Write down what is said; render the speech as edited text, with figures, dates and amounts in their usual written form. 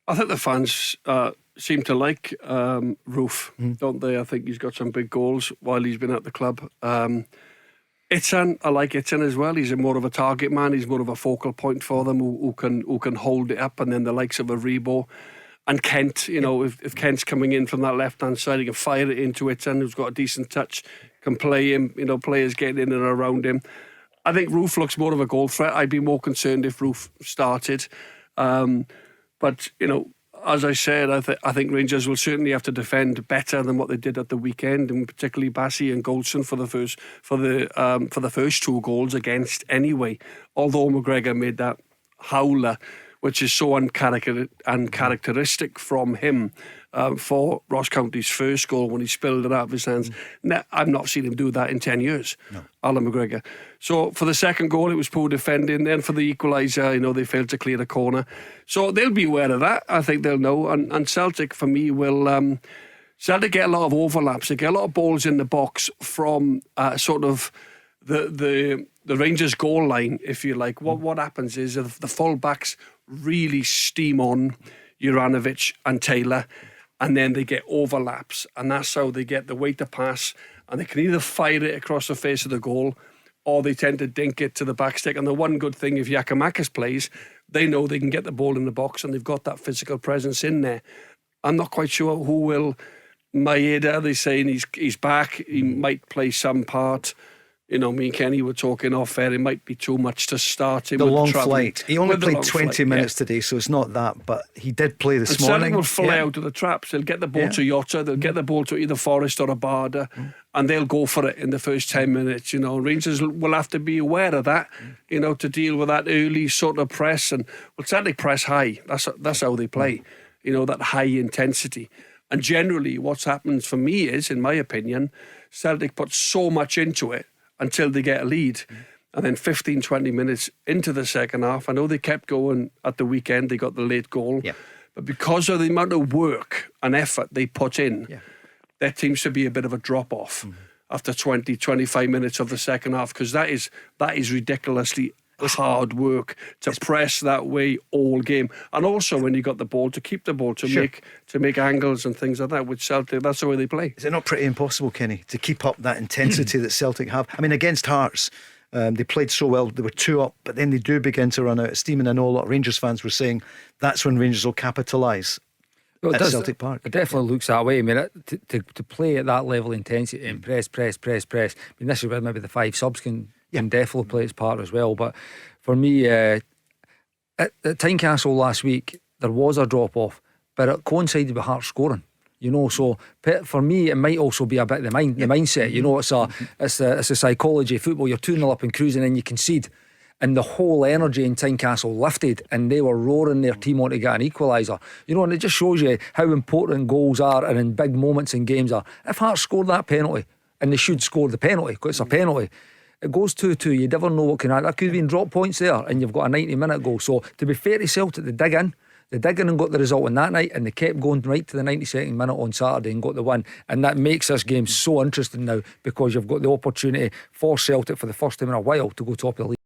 I think the fans seem to like Roof, don't they? I think he's got some big goals while he's been at the club. Itzan, I like Itzan as well. He's more of a target man. He's more of a focal point for them who can hold it up. And then the likes of a Rebo and Kent, if Kent's coming in from that left hand side, he can fire it into Itzan, who's got a decent touch, can play him. Players getting in and around him. I think Roof looks more of a goal threat. I'd be more concerned if Roof started. But as I said, I think Rangers will certainly have to defend better than what they did at the weekend, and particularly Bassey and Goldson for the first two goals against anyway. Although McGregor made that howler, which is so uncharacteristic from him for Ross County's first goal when he spilled it out of his hands. I've not seen him do that in 10 years, no. Alan McGregor. So for the second goal, it was poor defending. Then for the equaliser, they failed to clear the corner. So they'll be aware of that. I think they'll know. And Celtic, for me, will... Celtic get a lot of overlaps. They get a lot of balls in the box from sort of the Rangers goal line, if you like. What happens is if the full-backs really steam on Juranovic and Taylor, and then they get overlaps, and that's how they get the way to pass, and they can either fire it across the face of the goal or they tend to dink it to the back stick. And the one good thing, if Giakoumakis plays, they know they can get the ball in the box and they've got that physical presence in there. I'm not quite sure who will. Maeda, they're saying he's back, he might play some part. Me and Kenny were talking off air. It might be too much to start him. The long flight. He only played 20 minutes today, so it's not that. But he did play this morning. Celtic will fly out of the traps. They'll get the ball to Jota. They'll get the ball to either Forrest or Abada, and they'll go for it in the first 10 minutes. Rangers will have to be aware of that. To deal with that early sort of press. And Celtic press high. That's how they play. That high intensity. And generally, what's happened for me is, in my opinion, Celtic put so much into it until they get a lead. And then 15-20 minutes into the second half, I know they kept going at the weekend, they got the late goal, but because of the amount of work and effort they put in, there seems to be a bit of a drop off after 20-25 minutes of the second half, because that is ridiculously hard work to press that way all game. And also when you got the ball, to keep the ball, to make angles and things like that. With Celtic, that's the way they play. Is it not pretty impossible, Kenny, to keep up that intensity that Celtic have? I mean, against Hearts, they played so well, they were 2 up, but then they do begin to run out of steam. And I know a lot of Rangers fans were saying that's when Rangers will capitalise at Celtic Park. It definitely looks that way. I mean, to play at that level of intensity and press. I mean, this is where maybe the 5 subs can definitely play its part as well. But for me, at Tynecastle last week, there was a drop off, but it coincided with Hearts scoring. So for me, it might also be a bit the mindset. It's a psychology of football. You're 2-0 up and cruising, and you concede, and the whole energy in Tynecastle lifted, and they were roaring their team on to get an equaliser. And it just shows you how important goals are, and in big moments in games are. If Hearts scored that penalty, and they should score the penalty because it's a penalty, it goes 2-2. You never know what can happen. That could have been drop points there, and you've got a 90-minute goal. So to be fair to Celtic, they dig in and got the result on that night, and they kept going right to the 92nd minute on Saturday and got the win. And that makes this game so interesting now, because you've got the opportunity for Celtic for the first time in a while to go top of the league.